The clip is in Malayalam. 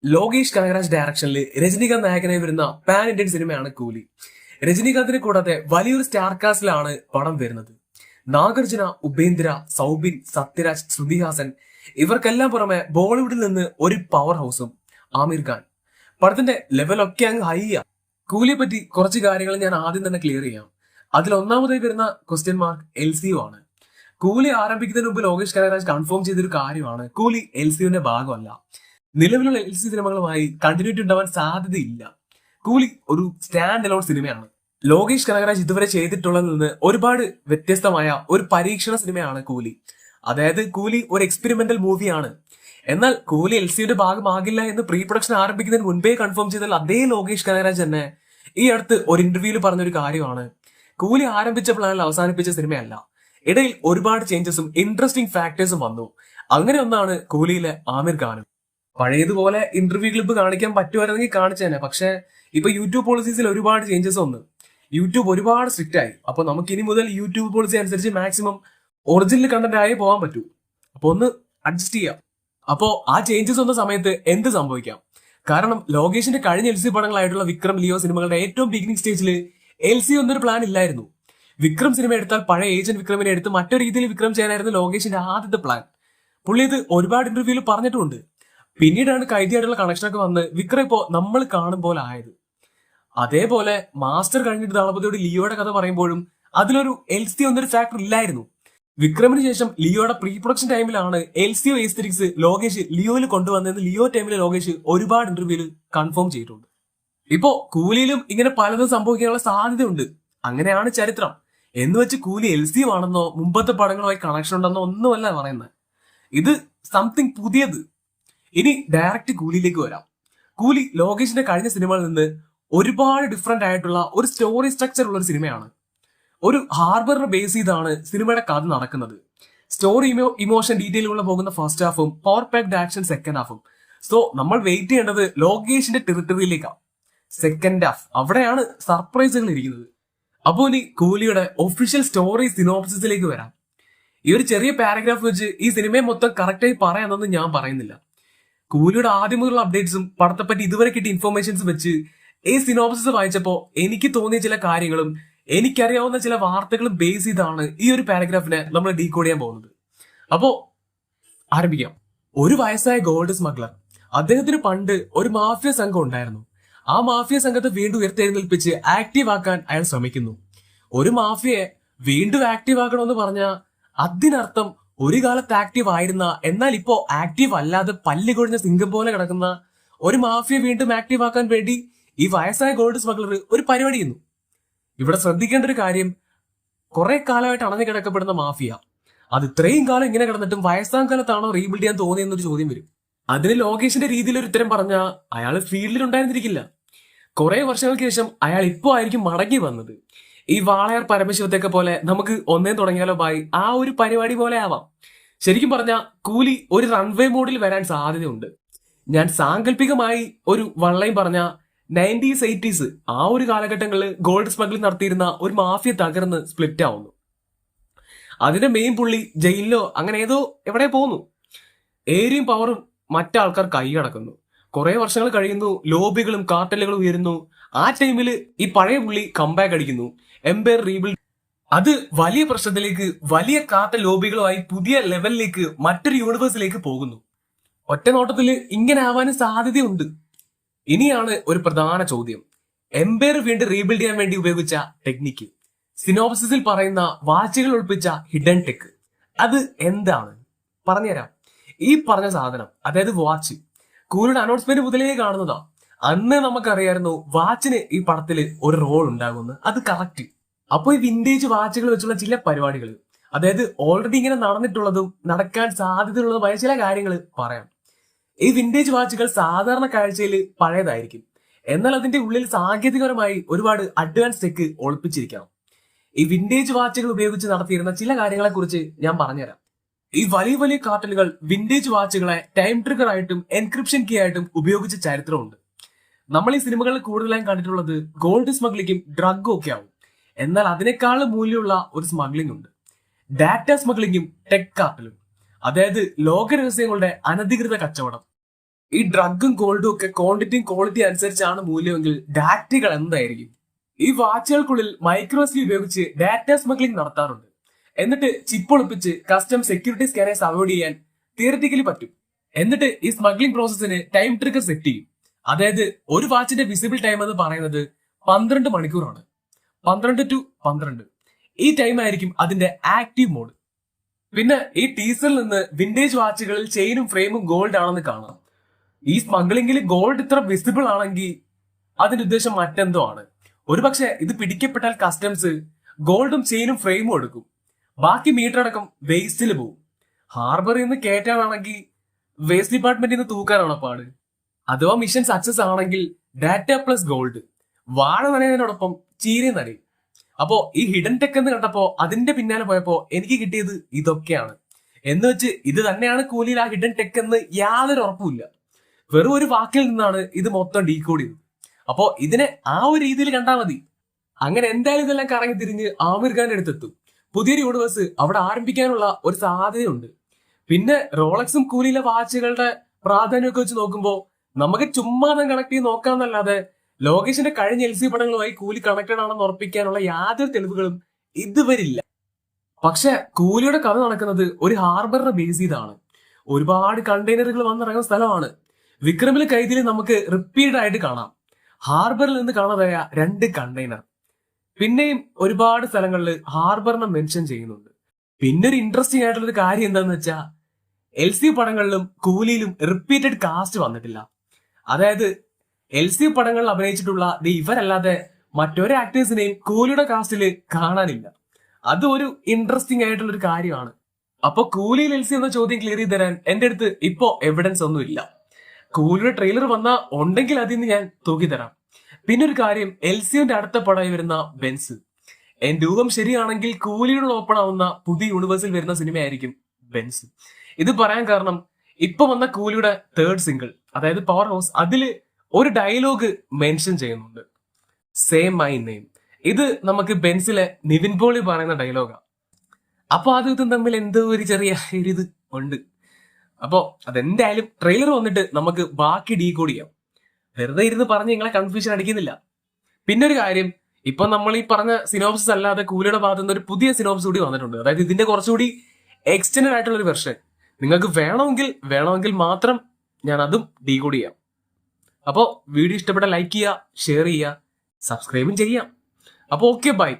ലോകേഷ് കനകരാജ് ഡയറക്ഷനിൽ രജനീകാന്ത് നായകനായി വരുന്ന പാൻ ഇന്ത്യൻ സിനിമയാണ് കൂലി. രജനീകാന്തിനെ കൂടാതെ വലിയൊരു സ്റ്റാർ കാസ്റ്റിലാണ് പടം വരുന്നത്. നാഗർജുന, ഉപേന്ദ്ര, സൗബിൻ, സത്യരാജ്, ശ്രുതിഹാസൻ ഇവർക്കെല്ലാം പുറമെ ബോളിവുഡിൽ നിന്ന് ഒരു പവർ ഹൗസും ആമിർ ഖാൻ. പടത്തിന്റെ ലെവലൊക്കെ അങ്ങ് ഹൈ ആ. കൂലിയെ പറ്റി കുറച്ച് കാര്യങ്ങൾ ഞാൻ ആദ്യം തന്നെ ക്ലിയർ ചെയ്യാം. അതിൽ ഒന്നാമതായി വരുന്ന ക്വസ്റ്റ്യൻ മാർക്ക് LCU ആണ്. കൂലി ആരംഭിക്കുന്നതിന് മുമ്പ് ലോകേഷ് കനകരാജ് കൺഫേം ചെയ്തൊരു കാര്യമാണ് കൂലി LCUവിന്റെ ഭാഗമല്ല. നിലവിലുള്ള LC സിനിമകളുമായി കണ്ടിന്യൂറ്റി ഉണ്ടാവാൻ സാധ്യതയില്ല. കൂലി ഒരു സ്റ്റാൻഡ് അലോൺ സിനിമയാണ്. ലോകേഷ് കനകരാജ് ഇതുവരെ ചെയ്തിട്ടുള്ളതിൽ നിന്ന് ഒരുപാട് വ്യത്യസ്തമായ ഒരു പരീക്ഷണ സിനിമയാണ് കൂലി. അതായത് കൂലി ഒരു എക്സ്പെരിമെന്റൽ മൂവിയാണ്. എന്നാൽ കൂലി LCയുടെ ഭാഗമാകില്ല എന്ന് പ്രീ പ്രൊഡക്ഷൻ ആരംഭിക്കുന്നതിന് മുൻപേ കൺഫേം ചെയ്താൽ അതേ ലോകേഷ് കനകരാജ് തന്നെ ഈ അടുത്ത് ഒരു ഇന്റർവ്യൂവിൽ പറഞ്ഞൊരു കാര്യമാണ് കൂലി ആരംഭിച്ച പ്ലാനിൽ അവസാനിപ്പിച്ച സിനിമയല്ല. ഇടയിൽ ഒരുപാട് ചേഞ്ചസും ഇൻട്രസ്റ്റിംഗ് ഫാക്ടേഴ്സും വന്നു. അങ്ങനെ ഒന്നാണ് കൂലിയിലെ ആമിർ ഖാനും. പഴയതുപോലെ ഇന്റർവ്യൂ ക്ലിപ്പ് കാണിക്കാൻ പറ്റുമായിരുന്നെങ്കിൽ കാണിച്ചേനെ. പക്ഷെ ഇപ്പൊ യൂട്യൂബ് പോളിസീസിൽ ഒരുപാട് ചേഞ്ചസ് വന്നു. യൂട്യൂബ് ഒരുപാട് സ്ട്രിക്റ്റ് ആയി. അപ്പൊ നമുക്ക് ഇനി മുതൽ യൂട്യൂബ് പോളിസി അനുസരിച്ച് മാക്സിമം ഒറിജിനൽ കണ്ടന്റ് ആയി പോകാൻ പറ്റൂ. അപ്പൊ ഒന്ന് അഡ്ജസ്റ്റ് ചെയ്യാം. അപ്പോ ആ ചേഞ്ചസ് വന്ന സമയത്ത് എന്ത് സംഭവിക്കാം? കാരണം ലോകേഷിന്റെ കഴിഞ്ഞ LC പടങ്ങളായിട്ടുള്ള വിക്രം, ലിയോ സിനിമകളുടെ ഏറ്റവും ബിഗിനിങ് സ്റ്റേജിൽ LC ഒന്നൊരു പ്ലാൻ ഇല്ലായിരുന്നു. വിക്രം സിനിമ എടുത്താൽ പഴയ ഏജന്റ് വിക്രമിനെ എടുത്ത് മറ്റൊരു രീതിയിൽ വിക്രം ചെയ്യാനായിരുന്നു ലോകേഷിന്റെ ആദ്യത്തെ പ്ലാൻ. പുള്ളി ഇത് ഒരുപാട് ഇന്റർവ്യൂവിൽ പറഞ്ഞിട്ടുമുണ്ട്. പിന്നീടാണ് കൈദിയായിട്ടുള്ള കണക്ഷനൊക്കെ വന്ന് വിക്രം ഇപ്പോ നമ്മൾ കാണും പോലെ ആയത്. അതേപോലെ മാസ്റ്റർ കഴിഞ്ഞിട്ട് ദളപതിയോട് ലിയോയുടെ കഥ പറയുമ്പോഴും അതിലൊരു LC ഒന്നൊരു ഫാക്ടർ ഇല്ലായിരുന്നു. വിക്രമിന് ശേഷം ലിയോയുടെ പ്രീ പ്രൊഡക്ഷൻ ടൈമിലാണ് LCO എസ്തെറ്റിക്സ് ലോകേഷ് ലിയോയിൽ കൊണ്ടുവന്നതെന്ന് ലിയോ ടൈമിൽ ലോകേഷ് ഒരുപാട് ഇന്റർവ്യൂവിൽ കൺഫേം ചെയ്തിട്ടുണ്ട്. ഇപ്പോ കൂലിയിലും ഇങ്ങനെ പലതും സംഭവിക്കാനുള്ള സാധ്യതയുണ്ട്. അങ്ങനെയാണ് ചരിത്രം. എന്ന് വെച്ച് കൂലി LCO ആണെന്നോ മുമ്പത്തെ പടങ്ങളുമായി കണക്ഷൻ ഉണ്ടെന്നോ ഒന്നുമല്ല പറയുന്നത്. ഇത് സംതിങ് പുതിയത്. ഇനി ഡയറക്റ്റ് കൂലിയിലേക്ക് വരാം. കൂലി ലോകേഷിന്റെ കഴിഞ്ഞ സിനിമകളിൽ നിന്ന് ഒരുപാട് ഡിഫറെന്റ് ആയിട്ടുള്ള ഒരു സ്റ്റോറി സ്ട്രക്ചർ ഉള്ള ഒരു സിനിമയാണ്. ഒരു ഹാർബറിനെ ബേസ് ചെയ്താണ് സിനിമയുടെ കഥ നടക്കുന്നത്. സ്റ്റോറി ഇമോഷൻ ഡീറ്റെയിലുള്ള പോകുന്ന ഫസ്റ്റ് ഹാഫും പവർ പാക്ഡ് ആക്ഷൻ സെക്കൻഡ് ഹാഫും. സോ നമ്മൾ വെയിറ്റ് ചെയ്യേണ്ടത് ലോകേഷിന്റെ ടെറിട്ടറിയിലേക്കാണ്. സെക്കൻഡ് ഹാഫ് അവിടെയാണ് സർപ്രൈസുകൾ ഇരിക്കുന്നത്. അപ്പോൾ ഇനി കൂലിയുടെ ഒഫീഷ്യൽ സ്റ്റോറി സിനോപ്സിസിലേക്ക് വരാം. ഈ ഒരു ചെറിയ പാരഗ്രാഫ് വെച്ച് ഈ സിനിമയെ മൊത്തം കറക്റ്റായി പറയാമെന്നൊന്നും ഞാൻ പറയുന്നില്ല. കൂലിയുടെ ആദ്യം മുതലുള്ള അപ്ഡേറ്റ്സും പടത്തെപ്പറ്റി ഇതുവരെ കിട്ടിയ ഇൻഫർമേഷൻസ് വെച്ച് ഈ സിനോപ്സിസ് വായിച്ചപ്പോ എനിക്ക് തോന്നിയ ചില കാര്യങ്ങളും എനിക്കറിയാവുന്ന ചില വാർത്തകളും ബേസ് ചെയ്താണ് ഈ ഒരു പാരഗ്രാഫിനെ നമ്മൾ ഡീകോഡ് ചെയ്യാൻ പോകുന്നത്. അപ്പോ ആരംഭിക്കാം. ഒരു വയസ്സായ ഗോൾഡ് സ്മഗ്ലർ. അദ്ദേഹത്തിന് പണ്ട് ഒരു മാഫിയ സംഘം ഉണ്ടായിരുന്നു. ആ മാഫിയ സംഘത്തെ വീണ്ടും ഉയർത്തെഴുന്നേൽപ്പിച്ച് ആക്റ്റീവ് ആക്കാൻ അയാൾ ശ്രമിക്കുന്നു. ഒരു മാഫിയയെ വീണ്ടും ആക്റ്റീവ് ആക്കണമെന്ന് പറഞ്ഞാൽ അതിനർത്ഥം ഒരു കാലത്ത് ആക്റ്റീവ് ആയിരുന്ന എന്നാൽ ഇപ്പോ ആക്റ്റീവ് അല്ലാതെ പല്ല് കൊഴിഞ്ഞ സിംഗം പോലെ കിടക്കുന്ന ഒരു മാഫിയ വീണ്ടും ആക്റ്റീവ് ആക്കാൻ വേണ്ടി ഈ വയസ്സായ ഗോൾഡ് സ്മഗ്ലർ ഒരു പരിപാടി ചെയ്യുന്നു. ഇവിടെ ശ്രദ്ധിക്കേണ്ട ഒരു കാര്യം, കുറെ കാലമായിട്ട് അണഞ്ഞു കിടക്കപ്പെടുന്ന മാഫിയ അത് ഇത്രയും കാലം ഇങ്ങനെ കിടന്നിട്ടും വയസ്സാം കാലത്താണോ റീബിൽഡ് ചെയ്യാൻ തോന്നിയെന്നൊരു ചോദ്യം വരും. അതിന് ലോകേഷിന്റെ രീതിയിൽ ഒരു ഉത്തരം പറഞ്ഞാൽ അയാൾ ഫീൽഡിൽ ഉണ്ടായിരുന്നിരിക്കില്ല. കുറെ വർഷങ്ങൾക്ക് ശേഷം അയാൾ ഇപ്പോ ആയിരിക്കും മടങ്ങി വന്നത്. ഈ വാളയാർ പരമശിവത്തെയൊക്കെ പോലെ നമുക്ക് ഒന്നേ തുടങ്ങിയാലോ ബായി ആ ഒരു പരിപാടി പോലെ ആവാം. ശരിക്കും പറഞ്ഞാൽ കൂലി ഒരു റൺവേ മോഡിൽ വരാൻ സാധ്യതയുണ്ട്. ഞാൻ സാങ്കല്പികമായി ഒരു വള്ളയും പറഞ്ഞ 90s 80s ആ ഒരു കാലഘട്ടങ്ങളിൽ ഗോൾഡ് സ്മഗ്ലിംഗ് നടത്തിയിരുന്ന ഒരു മാഫിയ തകർന്ന് സ്പ്ലിറ്റ് ആവുന്നു. അതിന്റെ മെയിൻ പുള്ളി ജയിലിലോ അങ്ങനെ ഏതോ എവിടെ പോകുന്നു. ഏരിയയും പവറും മറ്റാൾക്കാർ കൈയടക്കുന്നു. കുറെ വർഷങ്ങൾ കഴിയുന്നു, ലോബികളും കാർട്ടലുകളും ഉയരുന്നു. ആ ടൈമിൽ ഈ പഴയ പുള്ളി കംബാക്ക് അടിക്കുന്നു. Empire rebuild. അത് വലിയ പ്രശ്നത്തിലേക്ക്, വലിയ കാർട്ടൽ ലോബികളുമായി പുതിയ ലെവലിലേക്ക്, മറ്റൊരു യൂണിവേഴ്സിലേക്ക് പോകുന്നു. ഒറ്റ നോട്ടത്തിൽ ഇങ്ങനെ ആവാനും സാധ്യതയുണ്ട്. ഇനിയാണ് ഒരു പ്രധാന ചോദ്യം. എംപയർ വീണ്ടും റീബിൽഡ് ചെയ്യാൻ വേണ്ടി ഉപയോഗിച്ച ടെക്നിക്ക്, സിനോപ്സിസിൽ പറയുന്ന വാച്ചുകൾ ഒളിപ്പിച്ച ഹിഡൻ ടെക്, അത് എന്താണ്? പറഞ്ഞുതരാം. ഈ പറഞ്ഞ സാധനം, അതായത് വാച്ച്, കൂലിയുടെ അനൗൺസ്മെന്റ് മുതലേ കാണുന്നതാ. അന്ന് നമുക്കറിയായിരുന്നു വാച്ചിന് ഈ പടത്തിൽ ഒരു റോൾ ഉണ്ടാകുമെന്ന്. അത് കറക്റ്റ്. അപ്പൊ ഈ വിന്റേജ് വാച്ചുകൾ വെച്ചുള്ള ചില പരിപാടികൾ, അതായത് ഓൾറെഡി ഇങ്ങനെ നടന്നിട്ടുള്ളതും നടക്കാൻ സാധ്യതയുള്ളതുമായ ചില കാര്യങ്ങൾ പറയാം. ഈ വിന്റേജ് വാച്ചുകൾ സാധാരണ കാഴ്ചയിൽ പഴയതായിരിക്കും. എന്നാൽ അതിന്റെ ഉള്ളിൽ സാങ്കേതികപരമായി ഒരുപാട് അഡ്വാൻസ് ടെക് ഒളിപ്പിച്ചിരിക്കണം. ഈ വിന്റേജ് വാച്ചുകൾ ഉപയോഗിച്ച് നടത്തിയിരുന്ന ചില കാര്യങ്ങളെ കുറിച്ച് ഞാൻ പറഞ്ഞുതരാം. ഈ വലിയ വലിയ കാർട്ടലുകൾ വിന്റേജ് വാച്ചുകളെ ടൈം ട്രിഗർ ആയിട്ടും എൻക്രിപ്ഷൻ കീ ആയിട്ടും ഉപയോഗിച്ച ചരിത്രമുണ്ട്. നമ്മൾ ഈ സിനിമകളിൽ കൂടുതലായും കണ്ടിട്ടുള്ളത് ഗോൾഡ് സ്മഗ്ലിങ്ങും ഡ്രഗും ഒക്കെ ആവും. എന്നാൽ അതിനേക്കാളും മൂല്യമുള്ള ഒരു സ്മഗ്ലിംഗ് ഉണ്ട്, ഡാറ്റ സ്മഗ്ലിങ്ങും ടെക് കാർട്ടലും. അതായത് ലോക രഹസ്യങ്ങളുടെ അനധികൃത കച്ചവടം. ഈ ഡ്രഗും ഗോൾഡും ഒക്കെ ക്വാണ്ടിറ്റിയും ക്വാളിറ്റി അനുസരിച്ചാണ് മൂല്യമെങ്കിൽ ഡാറ്റകൾ എന്തായിരിക്കും? ഈ വാച്ചുകൾക്കുള്ളിൽ മൈക്രോസ്ലി ഉപയോഗിച്ച് ഡാറ്റ സ്മഗ്ലിംഗ് നടത്താറുണ്ട്. എന്നിട്ട് ചിപ്പ് ഒളിപ്പിച്ച് കസ്റ്റം സെക്യൂരിറ്റി സ്കാനേഴ്സ് അവോയ്ഡ് ചെയ്യാൻ തിയററ്റിക്കലി പറ്റും. എന്നിട്ട് ഈ സ്മഗ്ലിംഗ് പ്രോസസ്സിന് ടൈം ട്രിഗർ സെറ്റ് ചെയ്യും. അതായത് ഒരു വാച്ചിന്റെ വിസിബിൾ ടൈം എന്ന് പറയുന്നത് 12 മണിക്കൂറാണ്. 12 to 12 ഈ ടൈം ആയിരിക്കും അതിന്റെ ആക്റ്റീവ് മോഡ്. പിന്നെ ഈ ടീസറിൽ നിന്ന് വിന്റേജ് വാച്ചുകളിൽ ചെയിനും ഫ്രെയിമും ഗോൾഡ് ആണെന്ന് കാണാം. ഈ സ്മഗ്ലിംഗിൽ ഗോൾഡ് ഇത്ര വിസിബിൾ ആണെങ്കിൽ അതിന്റെ ഉദ്ദേശം മറ്റെന്തോ ആണ്. ഒരുപക്ഷെ ഇത് പിടിക്കപ്പെട്ടാൽ കസ്റ്റംസ് ഗോൾഡും ചെയിനും ഫ്രെയിമും എടുക്കും. ബാക്കി മീറ്റർ അടക്കം വേസ്റ്റിൽ പോകും. ഹാർബറിൽ നിന്ന് കയറ്റാനാണെങ്കിൽ വേസ്റ്റ് ഡിപ്പാർട്ട്മെന്റിൽ നിന്ന് തൂക്കാനാണോ പാട്? അഥവാ മിഷൻ സക്സസ് ആണെങ്കിൽ ഡാറ്റ പ്ലസ് ഗോൾഡ് വാഴ നനയുന്നതിനോടൊപ്പം ചീരയും നനയും. അപ്പോ ഈ ഹിഡൻ ടെക് എന്ന് കണ്ടപ്പോ അതിന്റെ പിന്നാലെ പോയപ്പോ എനിക്ക് കിട്ടിയത് ഇതൊക്കെയാണ്. എന്ന് വെച്ച് ഇത് തന്നെയാണ് കൂലിയിൽ ആ ഹിഡൻ ടെക് എന്ന് യാതൊരു ഉറപ്പുമില്ല. വെറും ഒരു വാക്കിൽ നിന്നാണ് ഇത് മൊത്തം ഡീകോഡ് ചെയ്തത്. അപ്പോ ഇതിനെ ആ ഒരു രീതിയിൽ കണ്ടാൽ മതി. അങ്ങനെ എന്തായാലും ഇതെല്ലാം കറങ്ങി തിരിഞ്ഞ് ആമിർ ഖാന്റെ അടുത്തെത്തും. പുതിയൊരു യൂണിവേഴ്സ് അവിടെ ആരംഭിക്കാനുള്ള ഒരു സാധ്യതയുണ്ട്. പിന്നെ റോളക്സും കൂലിയിലെ വാച്ചുകളുടെ പ്രാധാന്യമൊക്കെ വെച്ച് നോക്കുമ്പോൾ നമുക്ക് ചുമ്മാതെ കണക്ട് ചെയ്ത് നോക്കാന്നല്ലാതെ ലോകേഷിന്റെ കഴിഞ്ഞ LC പടങ്ങളുമായി കൂലി കണക്റ്റഡ് ആണെന്ന് ഉറപ്പിക്കാനുള്ള യാതൊരു തെളിവുകളും ഇതുവരില്ല. പക്ഷെ കൂലിയുടെ കഥ നടക്കുന്നത് ഒരു ഹാർബറിനെ ബേസ് ചെയ്താണ്. ഒരുപാട് കണ്ടെയ്നറുകൾ വന്നിറങ്ങുന്ന സ്ഥലമാണ്. വിക്രമിലെ കൈദിൽ നമുക്ക് റിപ്പീറ്റഡ് ആയിട്ട് കാണാം ഹാർബറിൽ നിന്ന് കാണാതായ 2 കണ്ടെയ്നർ. പിന്നെയും ഒരുപാട് സ്ഥലങ്ങളിൽ ഹാർബറിനെ മെൻഷൻ ചെയ്യുന്നുണ്ട്. പിന്നെ ഒരു ഇൻട്രസ്റ്റിംഗ് ആയിട്ടുള്ള ഒരു കാര്യം എന്താന്ന് വെച്ചാൽ LC പടങ്ങളിലും കൂലിയിലും റിപ്പീറ്റഡ് കാസ്റ്റ് വന്നിട്ടില്ല. അതായത് LC പടങ്ങളിൽ അഭിനയിച്ചിട്ടുള്ള ഇവരല്ലാതെ മറ്റൊരു ആക്ടേഴ്സിനെയും കൂലിയുടെ കാസ്റ്റില് കാണാനില്ല. അത് ഒരു ഇൻട്രസ്റ്റിംഗ് ആയിട്ടുള്ള ഒരു കാര്യമാണ്. അപ്പൊ കൂലിയിൽ LC എന്ന ചോദ്യം ക്ലിയർ ചെയ്ത് തരാൻ എന്റെ അടുത്ത് ഇപ്പോ എവിഡൻസ് ഒന്നും ഇല്ല. കൂലിയുടെ ട്രെയിലർ വന്നാ ഉണ്ടെങ്കിൽ അതിൽ നിന്ന് ഞാൻ തൂക്കി തരാം. പിന്നെ ഒരു കാര്യം, LCയുടെ അടുത്ത പടമായി വരുന്ന ബെൻസ്. എന്റെ ഊഹം ശരിയാണെങ്കിൽ കൂലിയുടെ ഓപ്പൺ ആവുന്ന പുതിയ യൂണിവേഴ്സിൽ വരുന്ന സിനിമയായിരിക്കും ബെൻസ്. ഇത് പറയാൻ കാരണം ഇപ്പൊ വന്ന കൂലിയുടെ 3rd സിംഗിൾ അതായത് പവർ ഹൗസ്, അതില് ഒരു ഡയലോഗ് മെൻഷൻ ചെയ്യുന്നുണ്ട്, സെയിം മൈ നെയിം. ഇത് നമുക്ക് ബെൻസിലെ നിവിൻ പോളി പറയുന്ന ഡയലോഗാ. അപ്പൊ അത് ഇതും തമ്മിൽ എന്തോ ഒരു ചെറിയ ഇത് ഉണ്ട്. അപ്പോ അതെന്തായാലും ട്രെയിലർ വന്നിട്ട് നമുക്ക് ബാക്കി ഡീകോഡ് ചെയ്യാം. വെറുതെ ഇരുന്ന് പറഞ്ഞ് നിങ്ങളെ കൺഫ്യൂഷൻ അടിക്കുന്നില്ല. പിന്നെ ഒരു കാര്യം, ഇപ്പൊ നമ്മൾ ഈ പറഞ്ഞ സിനോപ്സിസ് അല്ലാതെ കൂലിയുടെ ഭാഗത്ത് നിന്ന് ഒരു പുതിയ സിനോപ്സ് കൂടി വന്നിട്ടുണ്ട്. അതായത് ഇതിന്റെ കുറച്ചുകൂടി എക്സ്റ്റൻഡ് ആയിട്ടുള്ള ഒരു വെർഷൻ. നിങ്ങൾക്ക് വേണമെങ്കിൽ മാത്രം ഞാൻ അതും ഡീകോഡ് ചെയ്യാം. അപ്പോൾ വീഡിയോ ഇഷ്ടപ്പെട്ട ലൈക്ക് ചെയ്യുക, ഷെയർ ചെയ്യുക, സബ്സ്ക്രൈബും ചെയ്യാം. അപ്പോൾ ഓക്കെ, ബൈ.